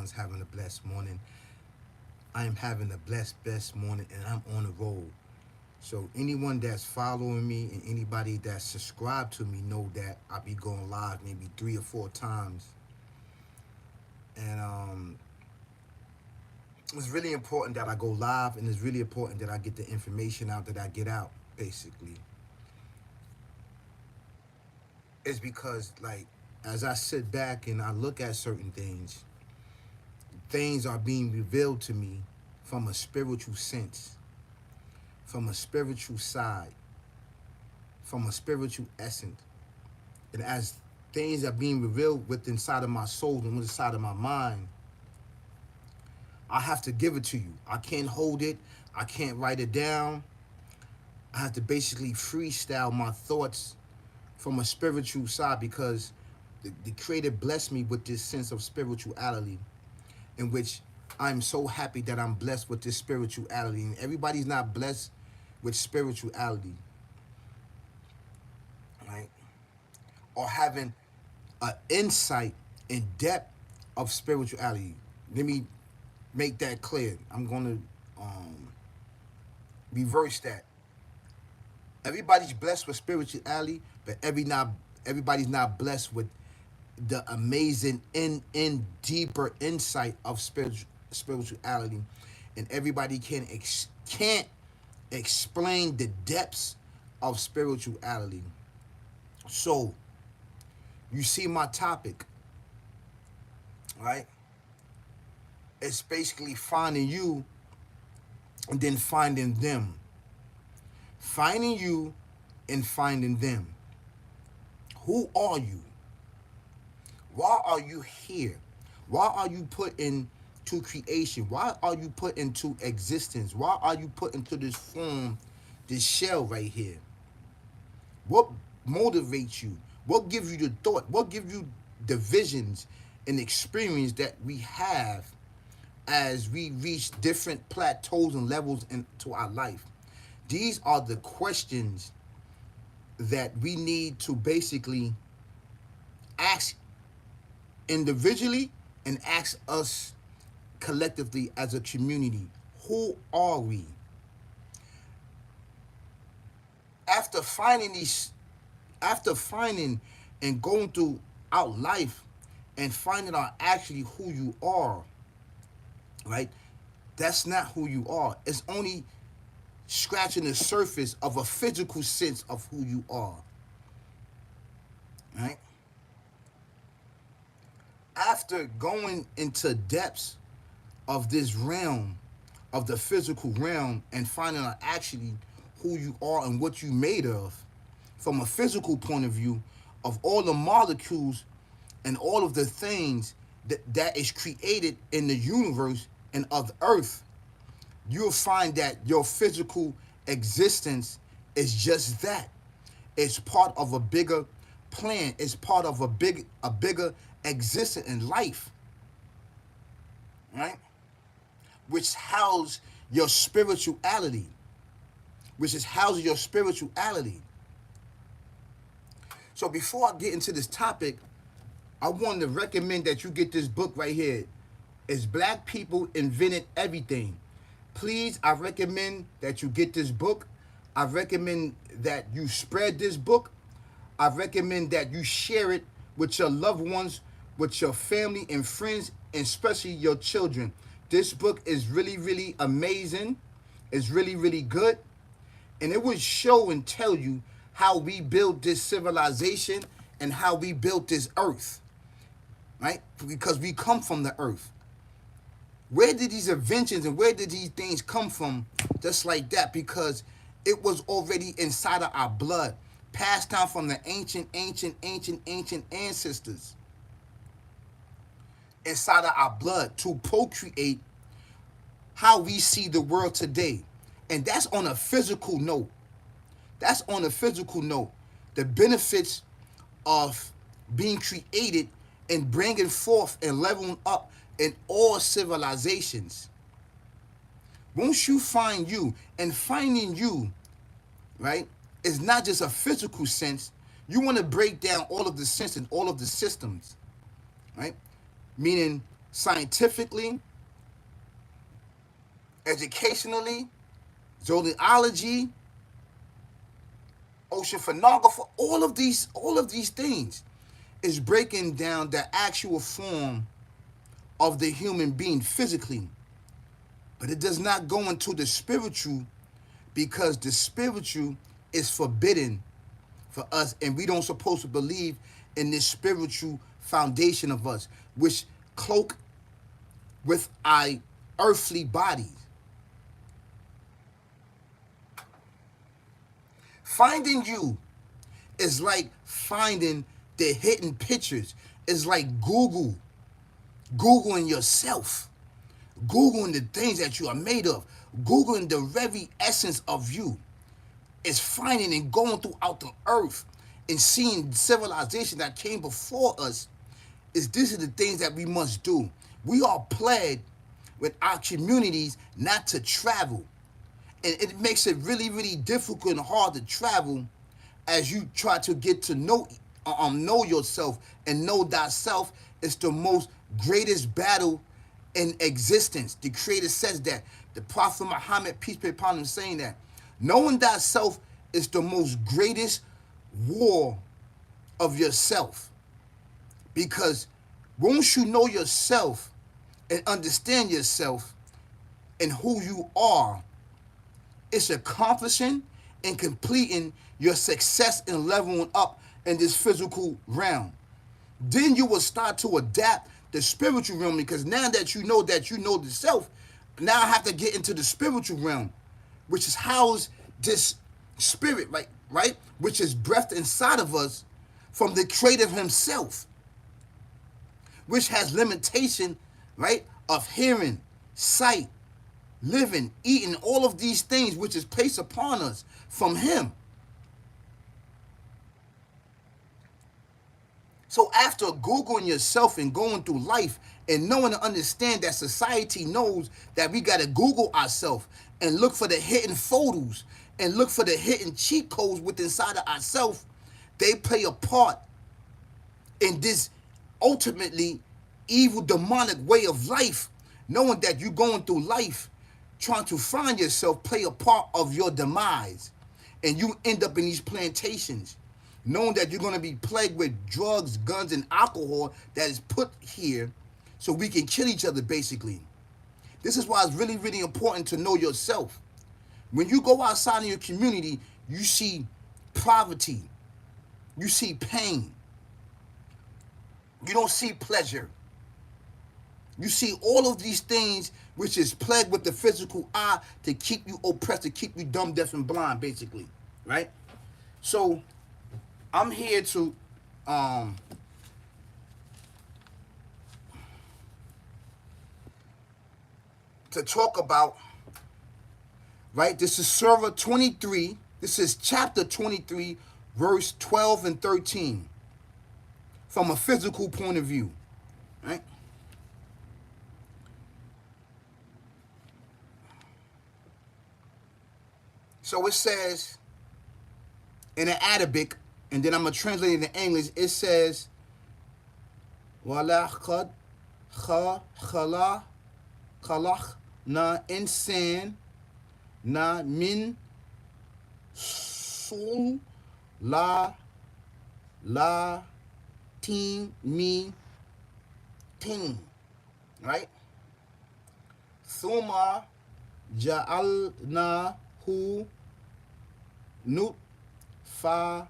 everyone's having a blessed morning. I am having a blessed, best morning, and I'm on the roll. So anyone that's following me and anybody that's subscribed to me know that I'll be going live maybe 3 or 4 times. And it's really important that I go live, and it's really important that I get the information out that I get out. Basically, it's because as I sit back and I look at certain things, things are being revealed to me from a spiritual sense, from a spiritual side, from a spiritual essence. And as things are being revealed within inside of my soul and inside of my mind, I have to give it to you. I can't hold it. I can't write it down. I have to basically freestyle my thoughts from a spiritual side because the Creator blessed me with this sense of spirituality in which I'm so happy that I'm blessed with this spirituality. And everybody's not blessed with spirituality, right? Or having an insight and depth of spirituality. Let me make that clear. I'm going to reverse that. Everybody's blessed with spirituality, but everybody's not blessed with the amazing in deeper insight of spirituality, and everybody can't explain the depths of spirituality. So you see my topic, right? It's basically finding you and then finding them. Finding you and finding them. Who are you? Why are you here? Why are you put into creation? Why are you put into existence? Why are you put into this form, this shell right here? What motivates you? What gives you the thought? What gives you the visions and experience that we have as we reach different plateaus and levels into our life? These are the questions that we need to basically ask individually and ask us collectively as a community. Who are we? After finding these, after finding and going through out life and finding out actually who you are, right? That's not who you are. It's only scratching the surface of a physical sense of who you are, right? After going into depths of this realm, of the physical realm, and finding out actually who you are and what you made of, from a physical point of view, of all the molecules and all of the things that is created in the universe and of earth, you'll find that your physical existence is just that. It's part of a bigger plan. It's part of a bigger existence in life, right? Which house your spirituality, which is housing your spirituality. So before I get into this topic, I want to recommend that you get this book right here. It's Black People Invented Everything. Please, I recommend that you get this book. I recommend that you spread this book. I recommend that you share it with your loved ones, with your family and friends, and especially your children. This book is really, really amazing. It's really, really good. And it will show and tell you how we built this civilization and how we built this earth, right? Because we come from the earth. Where did these inventions and where did these things come from? Just like that, because it was already inside of our blood, passed down from the ancient ancestors, inside of our blood to procreate how we see the world today. And that's on a physical note. That's on a physical note. The benefits of being created and bringing forth and leveling up in all civilizations. Once you find you, and finding you, right, is not just a physical sense. You want to break down all of the sense and all of the systems, right? Meaning scientifically, educationally, zoology, oceanographer, all of these things is breaking down the actual form of the human being physically. But it does not go into the spiritual because the spiritual is forbidden for us, and we don't supposed to believe in this spiritual foundation of us, which cloak with our earthly bodies. Finding you is like finding the hidden pictures. It's like Googling yourself, Googling the things that you are made of, Googling the very essence of you. Is finding and going throughout the earth and seeing civilization that came before us. Is this is the things that we must do. We are plagued with our communities not to travel. And it makes it really, really difficult and hard to travel as you try to get to know yourself, and know thyself is the most greatest battle in existence. The Creator says that. The Prophet Muhammad, peace be upon him, saying that knowing thyself is the most greatest war of yourself. Because once you know yourself and understand yourself and who you are, it's accomplishing and completing your success and leveling up in this physical realm. Then you will start to adapt the spiritual realm, because now that you know the self, now I have to get into the spiritual realm, which is housed this spirit, right? Which is breathed inside of us from the Creator himself, which has limitation, right, of hearing, sight, living, eating, all of these things which is placed upon us from him. So after Googling yourself and going through life and knowing and understand that society knows that we got to Google ourselves and look for the hidden photos and look for the hidden cheat codes within inside of ourselves, they play a part in this ultimately evil demonic way of life, knowing that you're going through life trying to find yourself, play a part of your demise, and you end up in these plantations knowing that you're going to be plagued with drugs, guns, and alcohol that is put here so we can kill each other, basically. This is why it's really, really important to know yourself. When you go outside in your community, you see poverty, you see pain, you don't see pleasure. You see all of these things which is plagued with the physical eye to keep you oppressed, to keep you dumb, deaf, and blind, basically, right? So I'm here to talk about, right? This is Surah 23. This is chapter 23, verse 12 and 13, from a physical point of view, right? So it says in the Arabic, and then I'm going to translate it in English. It says, وَلَقَدْ خَلَقْنَا إِنسَانًا مِنْ سُلَالَةٍ, right? ثُمَّ جَعَلْنَاهُ نُطْفَةً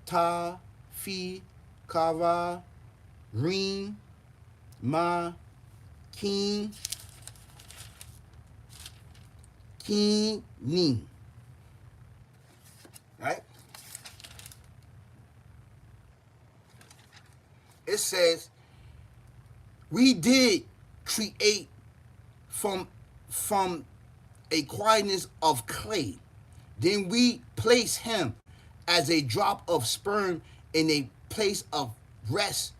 في قرار مكين, right? It says, we did create from a quietness of clay. Then we place him as a drop of sperm in a place of rest,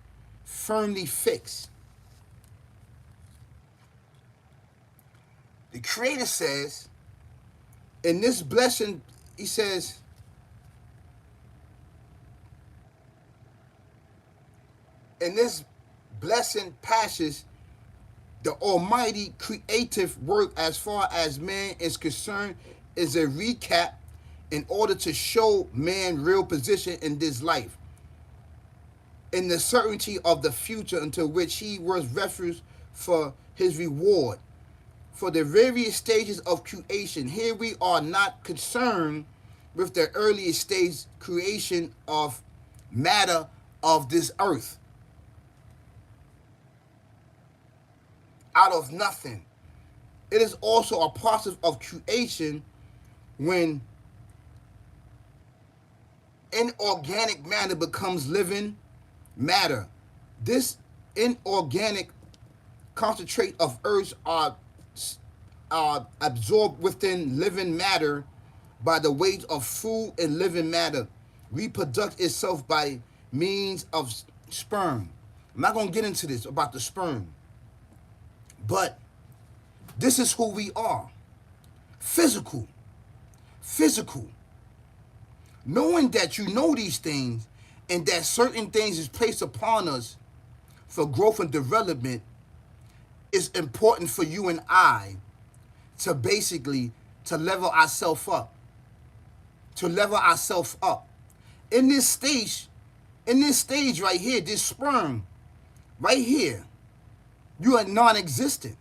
firmly fixed. The Creator says, in this blessing, he says, in this blessing passes the almighty creative work as far as man is concerned is a recap in order to show man real position in this life, in the certainty of the future unto which he was referenced for his reward. For the various stages of creation, here we are not concerned with the earliest stage creation of matter of this earth, out of nothing. It is also a process of creation when inorganic matter becomes living matter. This inorganic concentrate of earths are absorbed within living matter by the weight of food, and living matter reproduce itself by means of sperm. I'm not going to get into this about the sperm, but this is who we are. Physical. Physical. Knowing that you know these things and that certain things is placed upon us for growth and development is important for you and I to basically to level ourselves up. To level ourselves up. In this stage right here, this sperm right here, you are non-existent.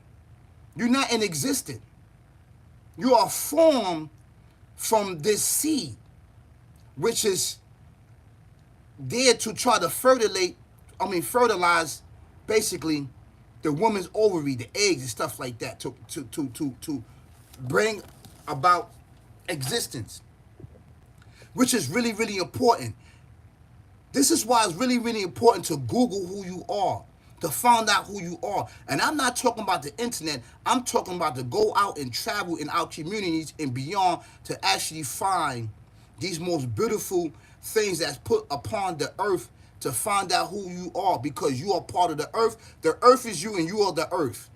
You're not in existence. You are formed from this seed, which is there to try to fertilize basically the woman's ovary, the eggs and stuff like that, to bring about existence, which is really, really important. This is why it's really, really important to Google who you are, to find out who you are. And I'm not talking about the internet. I'm talking about to go out and travel in our communities and beyond to actually find these most beautiful things that's put upon the earth, to find out who you are, because you are part of the earth. The earth is you and you are the earth.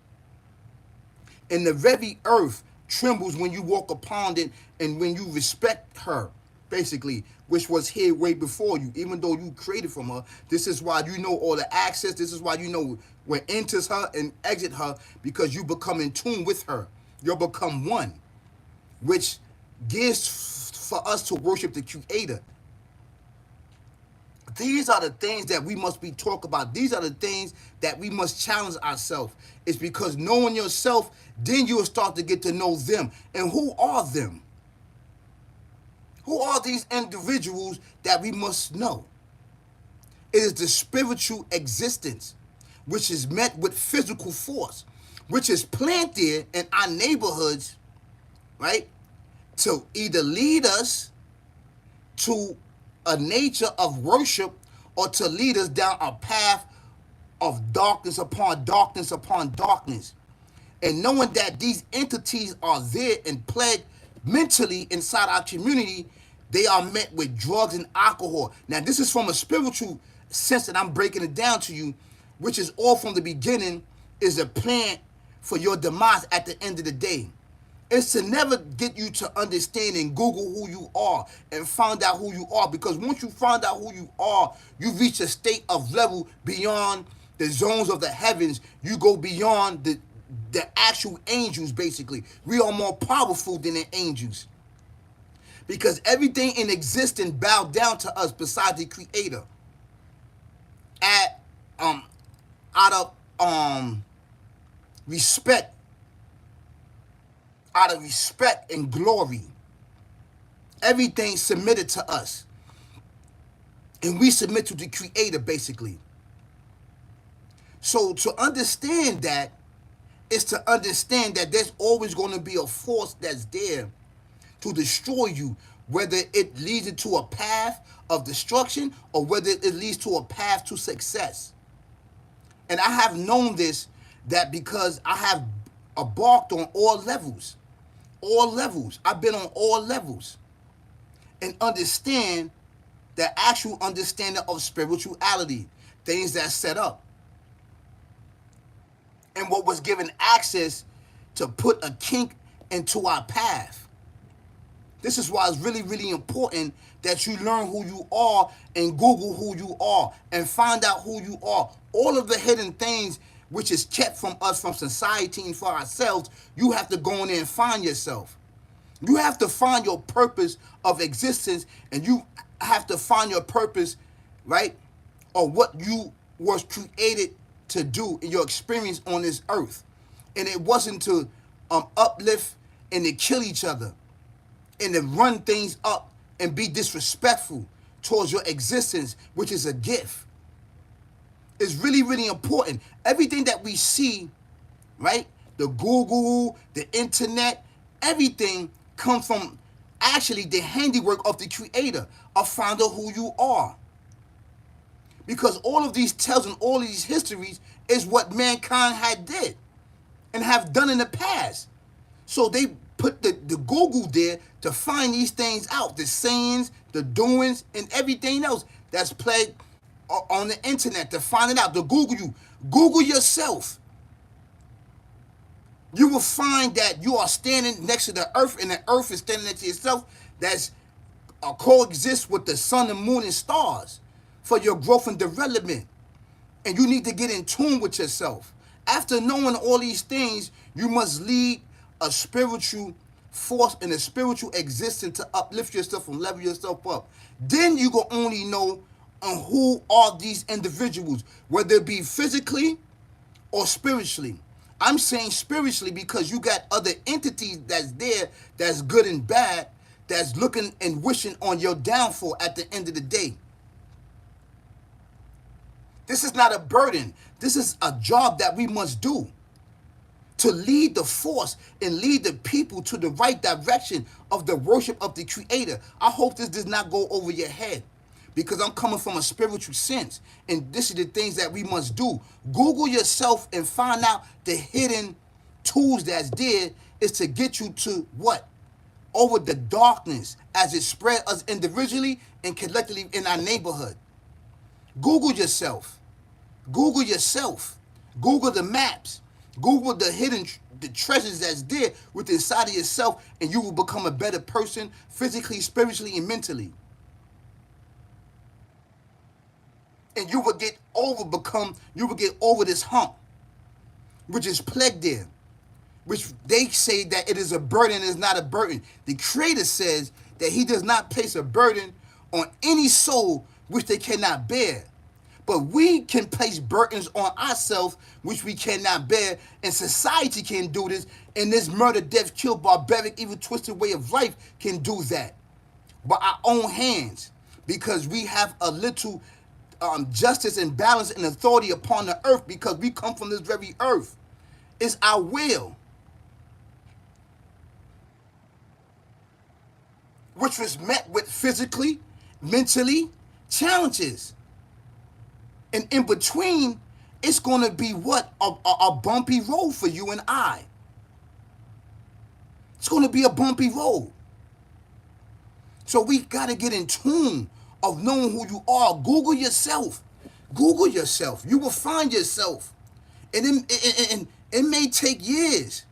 And the very earth trembles when you walk upon it and when you respect her, basically, which was here way before you, even though you created from her. This is why you know all the access. This is why you know when enters her and exit her, because you become in tune with her. You'll become one, which gives for us to worship the Creator. These are the things that we must be talk about. These are the things that we must challenge ourselves. It's because knowing yourself, then you will start to get to know them. And who are them? Who are these individuals that we must know? It is the spiritual existence, which is met with physical force, which is planted in our neighborhoods, right? To either lead us to a nature of worship or to lead us down a path of darkness upon darkness upon darkness. And knowing that these entities are there and plagued mentally inside our community, they are met with drugs and alcohol. Now, this is from a spiritual sense that I'm breaking it down to you, which is all from the beginning, is a plan for your demise at the end of the day. It's to never get you to understand and Google who you are and find out who you are. Because once you find out who you are, you reach a state of level beyond the zones of the heavens. You go beyond the actual angels, basically. We are more powerful than the angels. Because everything in existence bowed down to us besides the Creator. Out of respect. Out of respect and glory. Everything submitted to us. And we submit to the Creator, basically. So to understand that is to understand that there's always going to be a force that's there to destroy you, whether it leads into a path of destruction or whether it leads to a path to success. And I have known this, that because I have embarked on all levels. All levels. I've been on all levels. And understand the actual understanding of spirituality. Things that's set up. And what was given access to put a kink into our path. This is why it's really, really important that you learn who you are and Google who you are and find out who you are. All of the hidden things which is kept from us, from society and for ourselves, you have to go in there and find yourself. You have to find your purpose of existence, and you have to find your purpose, right? Or what you was created to do in your experience on this earth. And it wasn't to uplift and to kill each other and to run things up and be disrespectful towards your existence, which is a gift. It's really, really important. Everything that we see, right? The Google, the internet, everything comes from actually the handiwork of the creator, of founder who you are. Because all of these tales and all of these histories is what mankind had did and have done in the past. So they put the Google there to find these things out, the sayings, the doings, and everything else that's played on the internet, to find it out, to Google you. Google yourself. You will find that you are standing next to the earth, and the earth is standing next to yourself. That's coexist with the sun and moon and stars for your growth and development. And you need to get in tune with yourself. After knowing all these things, you must lead a spiritual force and a spiritual existence to uplift yourself and level yourself up. Then you will only know who are these individuals, whether it be physically or spiritually. I'm saying spiritually because you got other entities that's there, that's good and bad, that's looking and wishing on your downfall at the end of the day. This is not a burden. This is a job that we must do to lead the force and lead the people to the right direction of the worship of the Creator. I hope this does not go over your head, because I'm coming from a spiritual sense, and this is the things that we must do. Google yourself and find out the hidden tools that's there is to get you to what? Over the darkness as it spread us individually and collectively in our neighborhood. Google yourself. Google yourself. Google the maps. Google the hidden the treasures that's there within inside of yourself, and you will become a better person physically, spiritually, and mentally. And you will get over this hump, which is plagued there, which they say that it is a burden, is not a burden. The Creator says that He does not place a burden on any soul which they cannot bear. But we can place burdens on ourselves which we cannot bear, and society can do this, and this murder, death, kill, barbaric, evil, twisted way of life can do that by our own hands, because we have a little justice and balance and authority upon the earth, because we come from this very earth. It's our will, which was met with physically, mentally challenges. And in between, it's going to be what? A bumpy road for you and I. It's going to be a bumpy road. So we got to get in tune of knowing who you are. Google yourself. Google yourself. You will find yourself. And it may take years.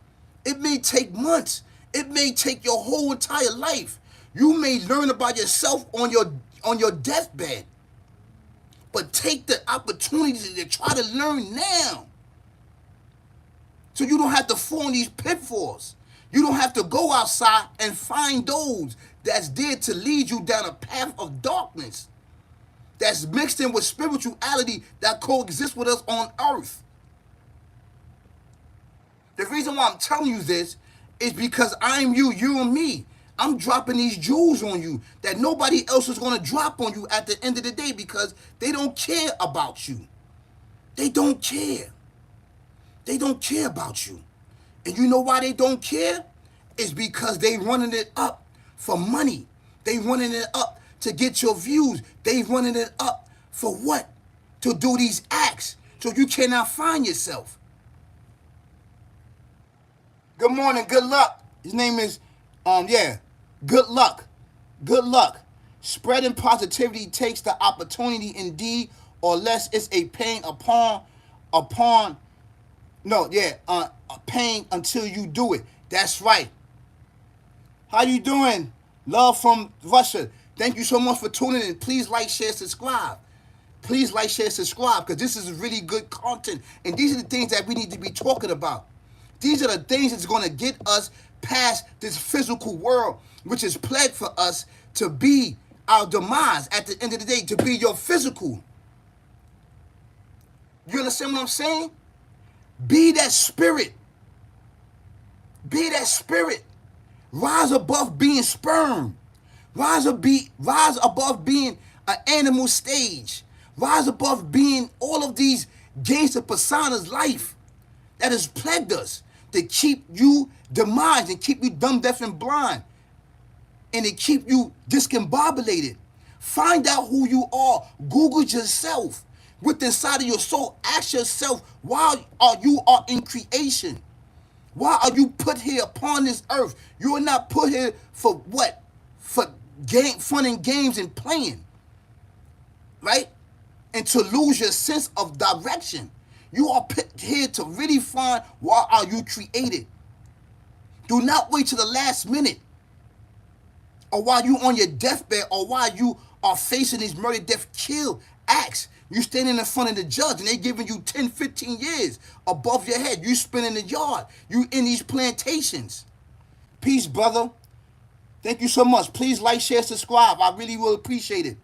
It may take months. It may take your whole entire life. You may learn about yourself on your deathbed. But take the opportunity to try to learn now, so you don't have to fall in these pitfalls. You don't have to go outside and find those that's there to lead you down a path of darkness that's mixed in with spirituality that coexists with us on earth. The reason why I'm telling you this is because I'm you and me. I'm dropping these jewels on you that nobody else is going to drop on you at the end of the day, because they don't care about you. They don't care. They don't care about you. And you know why they don't care? It's because they running it up for money. They running it up to get your views. They running it up for what? To do these acts so you cannot find yourself. Good morning, good luck. His name is, good luck. Good luck. Spreading positivity takes the opportunity indeed, or less it's a pain pain until you do it. That's right. How you doing? Love from Russia. Thank you so much for tuning in. Please like, share, subscribe. Please like, share, subscribe, because this is really good content. And these are the things that we need to be talking about. These are the things that's going to get us past this physical world, which is plagued for us to be our demise at the end of the day, to be your physical. You understand what I'm saying? Be that spirit. Be that spirit. Rise above being sperm. Rise above being an animal stage. Rise above being all of these gangster personas life that has plagued us to keep you demised and keep you dumb, deaf, and blind. And to keep you discombobulated. Find out who you are. Google yourself. Within inside of your soul, ask yourself, why are you in creation? Why are you put here upon this earth? You are not put here for what? For fun and games and playing. Right? And to lose your sense of direction. You are put here to really find why are you created. Do not wait till the last minute, or while you on your deathbed, or while you are facing these murder, death, kill acts. You standing in front of the judge and they giving you 10, 15 years above your head. You spinning the yard. You in these plantations. Peace, brother. Thank you so much. Please like, share, subscribe. I really will appreciate it.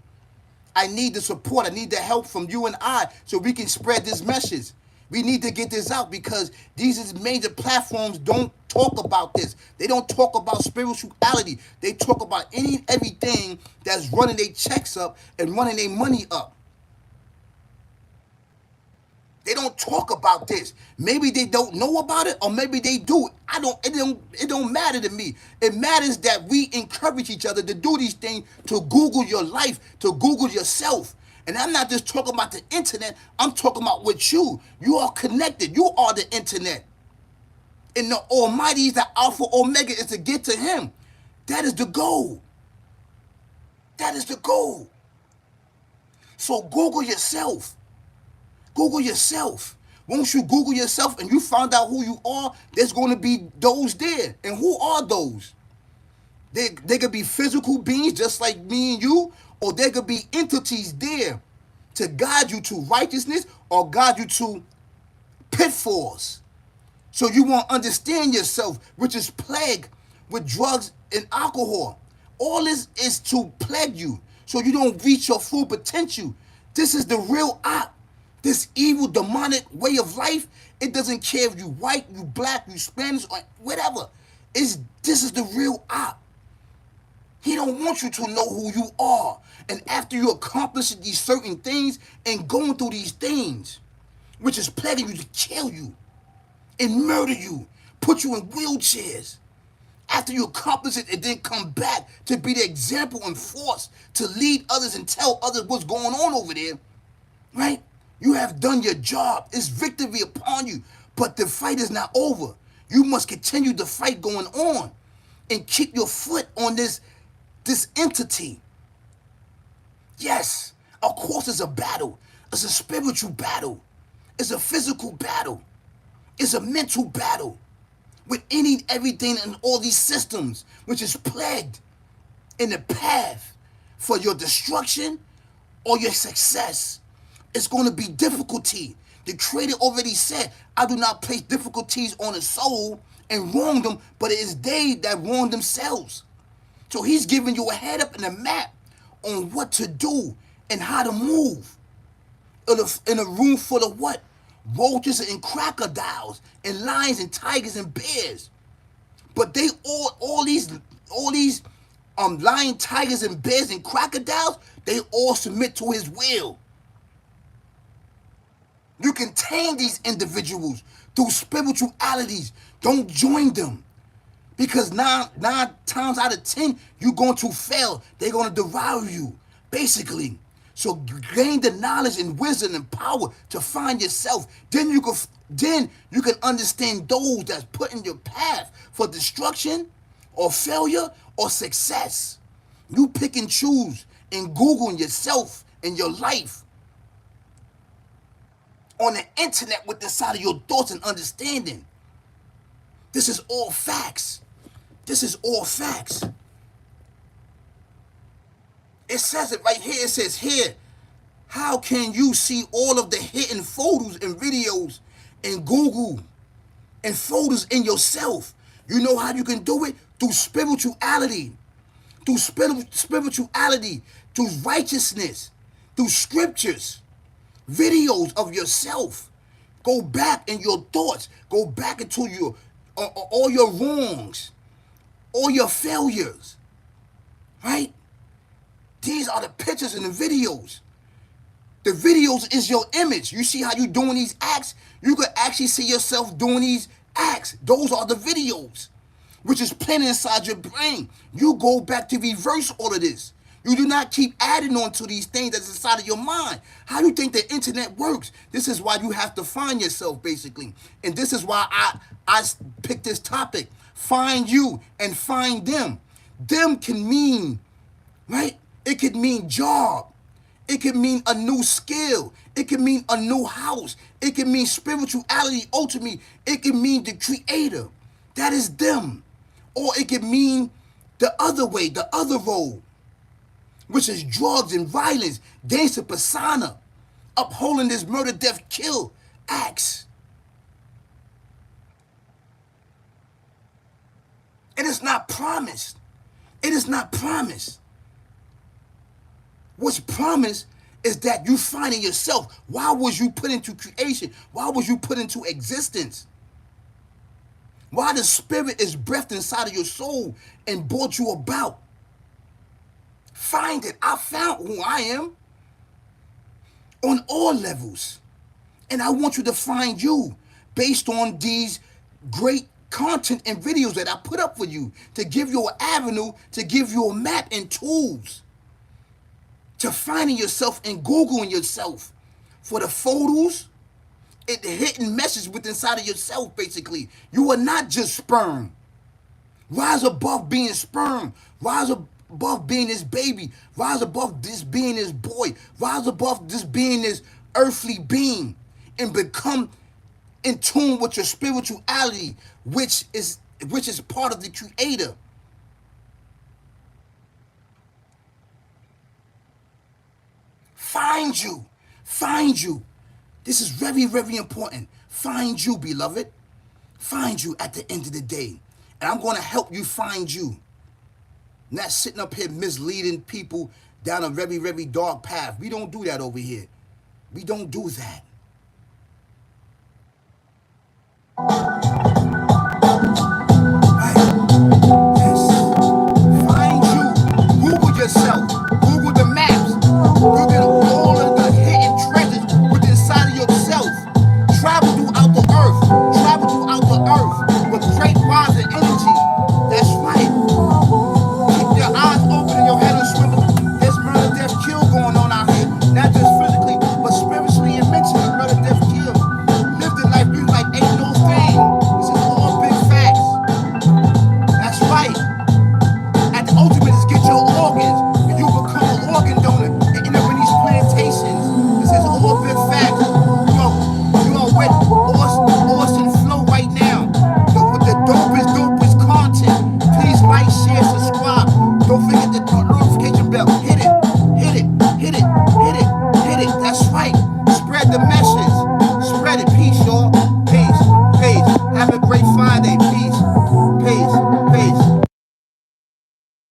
I need the support. I need the help from you and I so we can spread this message. We need to get this out because these major platforms don't talk about this. They don't talk about spirituality. They talk about everything that's running their checks up and running their money up. They don't talk about this. Maybe they don't know about it, or maybe they do. It don't matter to me. It matters that we encourage each other to do these things, to Google your life, to Google yourself. And I'm not just talking about the internet. I'm talking about with you. You are connected. You are the internet. And the Almighty is the Alpha Omega is to get to Him. That is the goal. That is the goal. So Google yourself. Google yourself. Once you Google yourself and you find out who you are, there's going to be those there. And who are those? They could be physical beings just like me and you, or there could be entities there to guide you to righteousness or guide you to pitfalls. So you won't understand yourself, which is plagued with drugs and alcohol. All this is to plague you so you don't reach your full potential. This is the real op. This evil, demonic way of life, it doesn't care if you white, you black, you Spanish, or whatever. This is the real op. He don't want you to know who you are. And after you accomplish these certain things and going through these things, which is plaguing you to kill you and murder you, put you in wheelchairs. After you accomplish it and then come back to be the example and force to lead others and tell others what's going on over there, right? You have done your job. It's victory upon you. But the fight is not over. You must continue the fight going on and keep your foot on this entity. Yes, of course it's a battle. It's a spiritual battle. It's a physical battle. It's a mental battle with everything in all these systems, which is plagued in the path for your destruction or your success. It's going to be difficulty. The Creator already said, I do not place difficulties on the soul and wrong them, but it is they that wrong themselves. So He's giving you a head up and a map on what to do and how to move. In a room full of what? Roaches and crocodiles and lions and tigers and bears. But they all these lion, tigers and bears and crocodiles, they all submit to His will. You can tame these individuals through spiritualities. Don't join them. Because nine times out of 10, you're going to fail. They're going to devour you, basically. So gain the knowledge and wisdom and power to find yourself. Then you can understand those that's put in your path for destruction or failure or success. You pick and choose and Googling yourself and your life on the internet with inside of your thoughts and understanding. This is all facts. This is all facts. It says it right here. It says here, how can you see all of the hidden photos and videos in Google and photos in yourself? You know how you can do it? Through spirituality. Through spirituality. Through righteousness. Through scriptures. Videos of yourself. Go back in your thoughts. Go back into your all your wrongs. All your failures. Right? These are the pictures and the videos. The videos is your image. You see how you doing these acts? You could actually see yourself doing these acts. Those are the videos, which is planted inside your brain. You go back to reverse all of this. You do not keep adding on to these things that's inside of your mind. How do you think the internet works? This is why you have to find yourself, basically. And this is why I picked this topic. Find you and find them. Them can mean, right? It could mean job. It could mean a new skill. It could mean a new house. It could mean spirituality, ultimately. It could mean the creator. That is them. Or it could mean the other way, the other road, which is drugs and violence, gangster persona, upholding this murder, death, kill acts. It is not promised. It is not promised. What's promised is that you find in yourself. Why was you put into creation? Why was you put into existence? Why the spirit is breathed inside of your soul and brought you about. Find it. I found who I am on all levels. And I want you to find you based on these great content and videos that I put up for you to give you an avenue, to give you a map and tools to finding yourself and Googling yourself for the photos and the hidden message within inside of yourself, basically. You are not just sperm. Rise above being sperm. Rise above being this baby. Rise above this being this boy. Rise above this being this earthly being and become in tune with your spirituality, which is part of the creator. Find you. Find you. This is very, very important. Find you, beloved. Find you at the end of the day. And I'm going to help you find you. Not sitting up here misleading people down a very, very dark path. We don't do that over here. We don't do that.